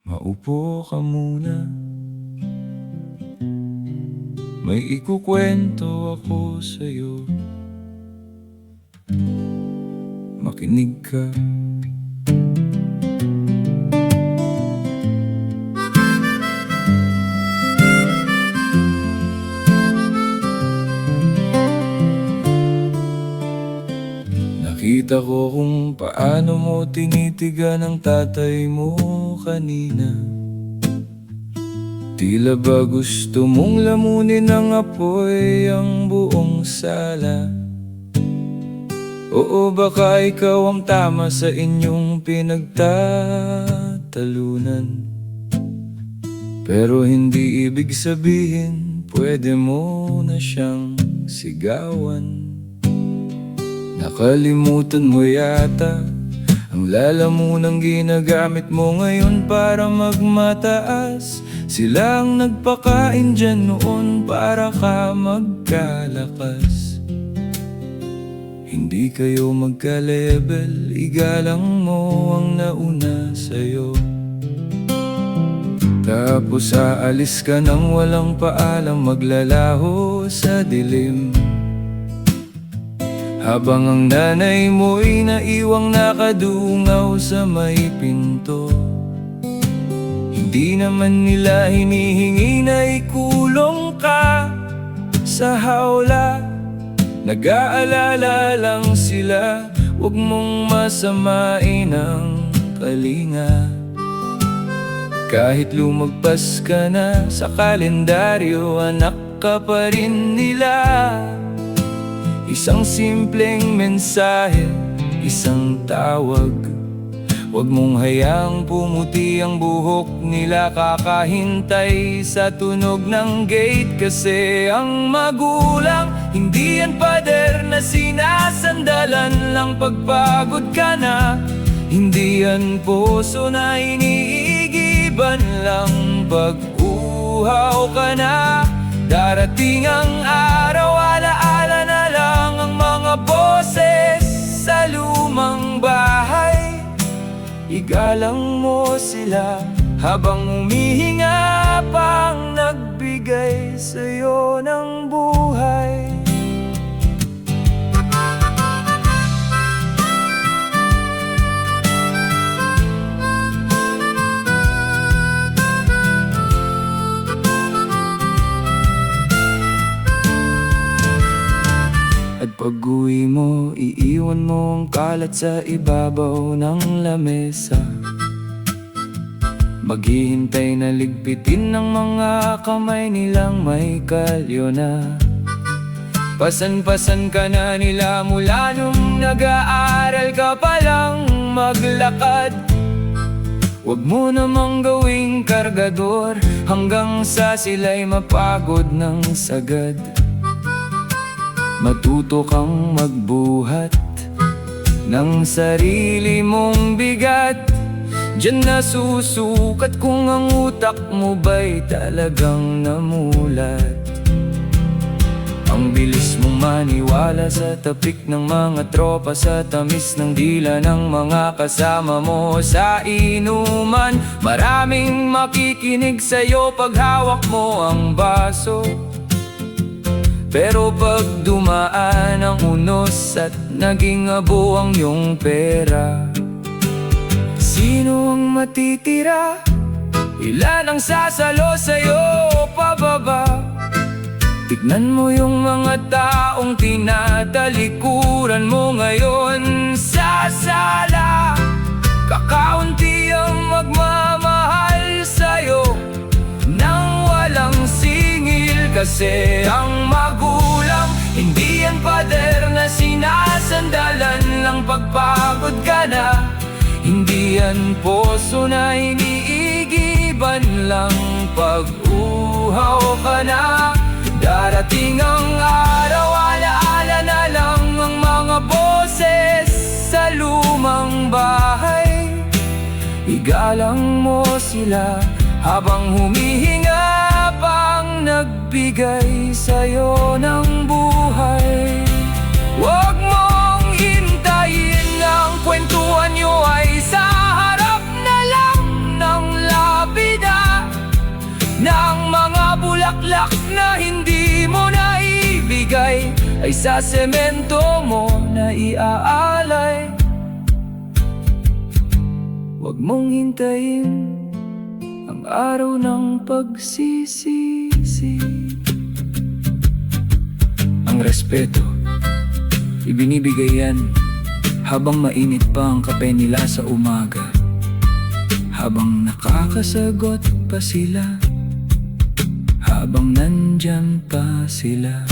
Maupo ka muna, may ikukwento ako sa'yo. Makinig ka. Nakita ko kung paano mo tinitigan ang tatay mo kanina. Tila ba gusto mong lamunin ng apoy ang buong sala? Oo, baka ikaw ang tama sa inyong pinagtatalunan, pero hindi ibig sabihin pwede mo na siyang sigawan. Nakalimutan mo yata ang lalamunang ginagamit mo ngayon para magmataas. Sila ang nagpakain dyan noon para ka magkalakas. Hindi kayo magka-level, igalang mo ang nauna sa'yo. Tapos aalis ka nang walang paalam, maglalaho sa dilim, habang ang nanay mo'y naiwang nakadungaw sa may pinto. Hindi naman nila hinihingi na ikulong ka sa hawla. Nag-aalala lang sila, huwag mong masamain ang kalinga. Kahit lumagpas ka na sa kalendaryo, anak ka pa rin nila. Isang simpleng mensahe, isang tawag. Huwag mong hayaang pumuti ang buhok nila kakahintay sa tunog ng gate. Kasi ang magulang, hindi yan pader na sinasandalan lang pagpagod ka na. Hindi yan puso na iniigiban lang pag-uhaw ka na. Darating ang araw, alaala na lang ang mga boses sa lumang bahay. Igalang mo sila habang humihinga pang nagbigay sa'yo ng buhay. At pag-uwi mo, iiwan mo ang kalat sa ibabaw ng lamesa. Maghihintay na ligpitin ng mga kamay nilang may kalyo na. Pasan-pasan ka na nila mula nung nag-aaral ka palang maglakad. Huwag mo namang gawing kargador hanggang sa sila'y mapagod ng sagad. Matuto kang magbuhat ng sarili mong bigat. Diyan nasusukat kung ang utak mo ba'y talagang namulat. Ang bilis mong maniwala sa tapik ng mga tropa, sa tamis ng dila ng mga kasama mo sa inuman. Maraming makikinig sa'yo pag hawak mo ang baso, pero pag dumaan ang unos at naging abo ang iyong pera, sino ang matitira? Ilan ang sasalo sa'yo pababa? Tignan mo yung mga taong tinatalikuran mo ngayon sa sala. Kakaunti ang magmamahal sa'yo nang walang singil. Kasi ang magulang, hindi yan pader na sinasandalan lang pagpagod ka na. Hindi yan poso na iniigiban lang pag-uhaw ka na. Darating ang araw, alaala na lang ang mga boses sa lumang bahay. Igalang mo sila habang humihinga pang nagbigay sa'yo ng buhay. Huwag mong hintayin ang kwentuhan nyo ay sa harap na lang ng lab. na hindi mo naibigay ay sa semento mo na iaalay. Huwag mong hintayin ang araw ng pagsisisi. Ang respeto, ibinibigay yan habang mainit pa ang kape nila sa umaga, habang nakakasagot pa sila, habang nandyan pa sila.